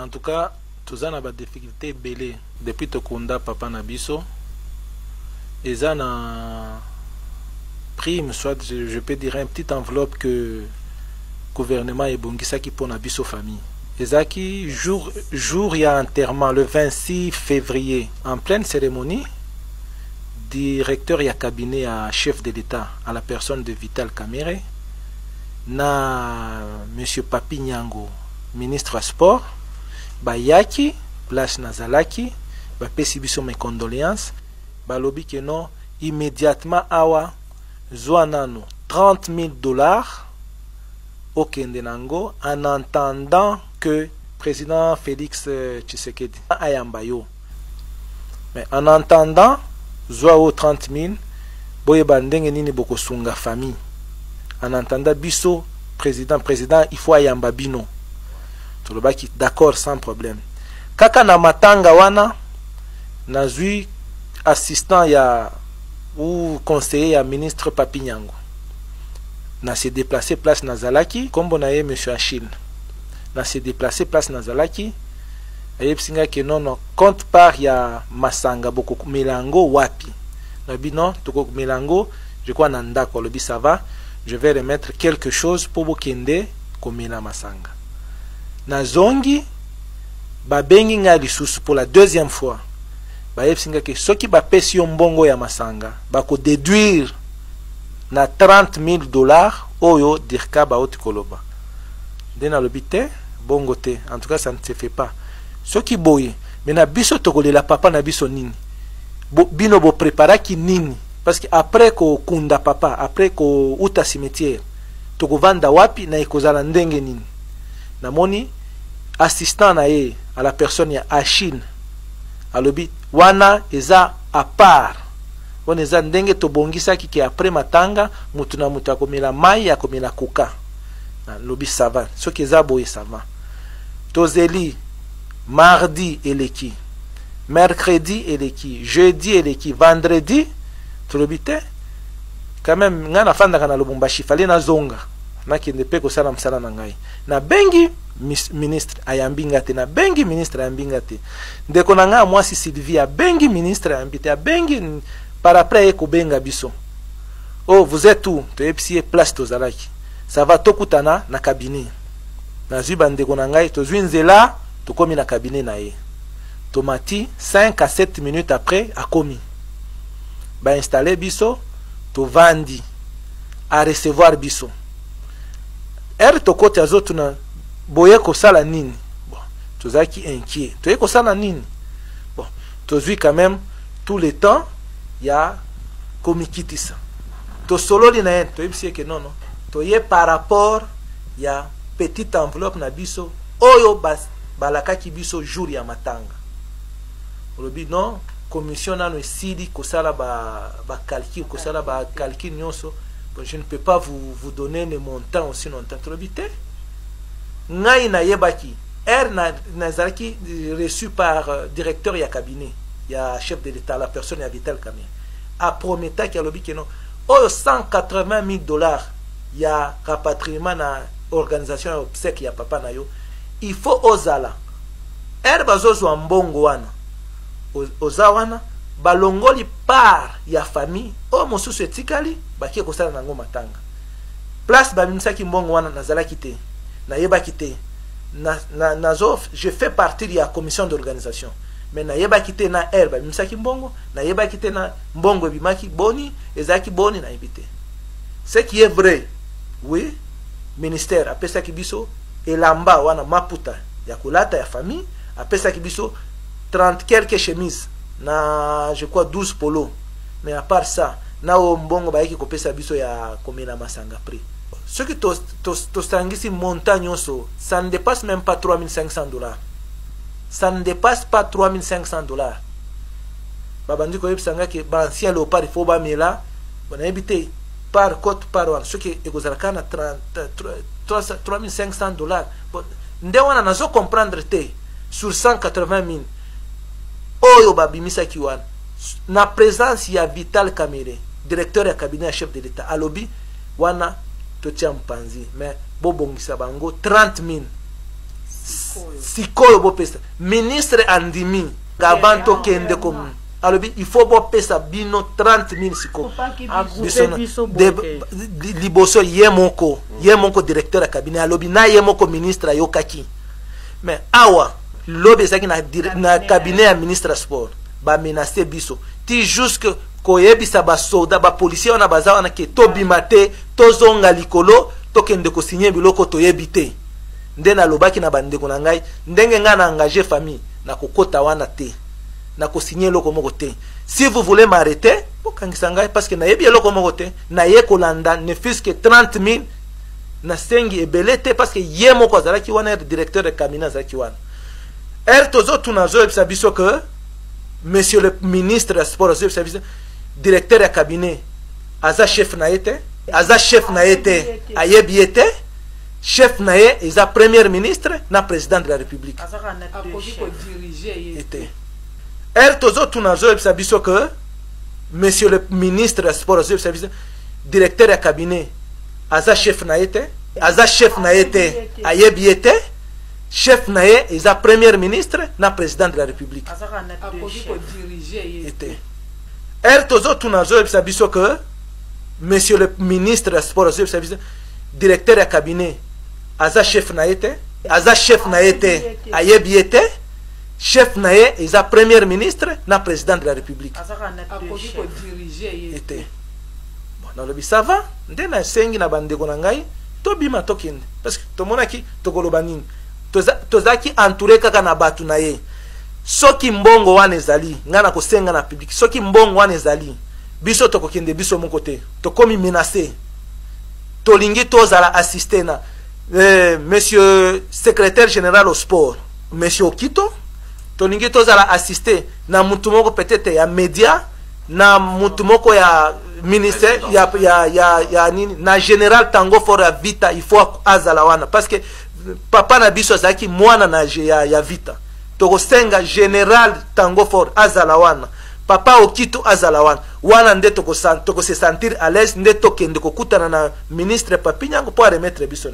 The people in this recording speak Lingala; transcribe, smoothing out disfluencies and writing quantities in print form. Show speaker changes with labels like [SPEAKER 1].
[SPEAKER 1] En tout cas, tous en des difficultés belées depuis Tokunda Papa Nabiso. Ils ont un prime, soit je peux dire une petite enveloppe que le gouvernement est bon qui pour Nabiso famille. Ezaki, jour il y a enterrement le 26 février, en pleine cérémonie, directeur et cabinet à chef de l'État, à la personne de Vital Kamerhe, na monsieur Papi Nyango, ministre à sport, bayaki, place Nazalaki, bapesi biso mes condoléances, balobi que non, immédiatement awa, zoanano, $30,000 au Kendenango, en entendant que président Félix Tshisekedi ayambayo. Mais en entendant, zoao 30,000, boye bandenge nini boko sunga famille. En entendant biso, président, il faut ayamba bino. Tolobaki d'accord sans problème. Kaka na matanga wana, nazui assistant ya ou conseiller ya ministre Papi Nyango. Na se déplacé place Nazalaki, comme on a eu monsieur Achille. Na se déplacé place Nazalaki. Et psinga que non compte par ya masanga boko milango wapi. Nabi non, toko milango, je crois nanda ko lobi ça va. Je vais remettre quelque chose pour bokende komila masanga. Na zongi ba bengi nga lisusu pour la deuxième fois. Ba psinga que ceux qui ba pesi mbongo ya masanga ba ko déduire na $30,000 oyo dirka ba otikoloba. Dena lobite bongo te. En tout cas ça ne se fait pas. Ce qui boye, mais na biso tokole la papa na biso nini. Bino bo prépara ki nini. Parce que après ko kunda papa, après ko uta cimetière, toko vanda wapi na ikozala ndenge nini. Na moni assistant na ye à la personne ya Achille. Alobi wana eza à part. On eza ndenge to bongisa ki après matanga mutu na mutu akomela mai akomela koka. Na lobi ça va. Ce qui eza boye ça va. Tozeli mardi eleki, mercredi eleki, jeudi eleki, vendredi tolobite quand même nga na fanda kana Lubumbashi fallait na zonga na kende pe ko sala msala na ngai na bengi ministre ayambinga te na bengi ministre ayambinga te ndeko na nga mwasi Sylvia bengi ministre ayambite bengi par après eko benga biso oh vous êtes où to epsie place tozalaki ça va tokutana na cabinet na zuba ndeko na ngai to zwinzela to komi na cabinet na ye tomati 5 à 7 minutes après a komi ba installer biso to vandi a recevoir biso to kote azotu na boye ko sala nini bon tozaki inquiet to ko sala nini bon tozui quand même tout le temps ya komikitisa to sololi na to yebisi que non to ye par rapport ya petite enveloppe na biso oyo balakaki biso jour ya matanga olobi non commission nano esili kosala ba calcul kosala ba calcul nyonso bon, je ne peux pas vous donner le montant aussi longtemps olobi te ngai na yebaki na zalaki reçu par directeur ya cabinet ya chef de l'état la personne ya Vital Kamerhe a prometa ki alobi que non oyo $180,000 ya rapatriement na organisation ya obsèque ya papa na yo il faut ozala bazozo mbongo wana oza wana balongoli par ya famille o mosusu etikali bakie kosala nango matanga place babimisaki mbongo wana nazalaki te nayebaki te nazo je fais partie de la commission d'organisation mais nayebaki te na babimisaki mbongo nayebaki te na mbongo ebimaki boni ezalaki boni nayebi te ce qui est vrai oui ministère apesaki biso elamba wana maputa ya kolata ya famille apesaki biso 30 quelques chemises na je crois 12 polo mais à part ça na mbongo baiki kopesa biso ya komela masanga prix ce qui to stangisi montagne oso ça ne dépasse même pas $3,500 ça ne dépasse pas $3,500 babandi ko yebsanga ke ba ancien léopard il faut ba mela bona ebité par côte par one ce qui ekozalaka na $3,500 bon nde wana nazo comprendre te sur 180,000 oyo babimisaki wana na présence ya Vital Kamerhe directeur ya cabinet ya chef de l'état alobi wana totia mpanzi mais bobongisa bango 30,000 sikoyo bopesa ministre andimi avant tokende comme alobi il faut bopesa bino 30 000 sikoyo liboso ye moko directeur ya cabinet alobi na ye moko ministre ayokaki mais awa lobi ezaki na cabinet ya ministre sport ba menacer biso ti jusque koyebisa ba soldat ba policier wana baza wana ke tobima te tozonga likolo tokende kosigner biloko toyebi te nde nalobaki na bandeko na ngai ndenge nga na engagé famille na kokota wana te na kosigner eloko moko te si vous voulez m'arrêter bokangisa ngai parce que nayebi eloko moko te naye kolanda ne fût que 30 000 na sengi ebele te parce que ye moko azalaki wana directeur de cabinet azalaki wana tozotuna zoyebisa biso que monsieur le ministre ya sport azoyebisa biso directeur ya cabinet aza chef na ye te aza chef na ye te ayebi ye te chef na ye eza premier ministre na président de la république tozotuna zoyebisa biso que monsieur le ministre ya sport azoyebisa biso directeur ya cabinet aza chef na ye te aza chef na ye te ayebi ye te chef na ye eza premier ministre na président de la république tozotuna zoyebisa biso que monsieur le ministre ya sport azoyebisa biso directeur ya cabinet aza chef na ye te aza chef na ye te ayebi ye te chef na ye eza premier ministre na président de la république nalobi ça va nde nasengi na bandeko na ngai tobima tokende parce que tomonaki tokoloba nini tozalaki entouré kaka na bato na ye soki mbongo wana ezali ngai na kosenga na public soki mbongo wana ezali biso tokokende biso moko te tokomi menacé tolingi tozala assisté na monsieur secrétaire général au sport monsieur Okito tolingi tozala assisté na mutu moko peut-être ya média na mutu moko ya ministère ya nini na général Tango for ya vita il faut azala wana parce que papa na biso azaki mwana na ya vita tokosenga général Tango for azala wana papa Okito azala wana nde tokose sentir à l'aise nde tokende kokutana na ministre Papinyango pour remettre biso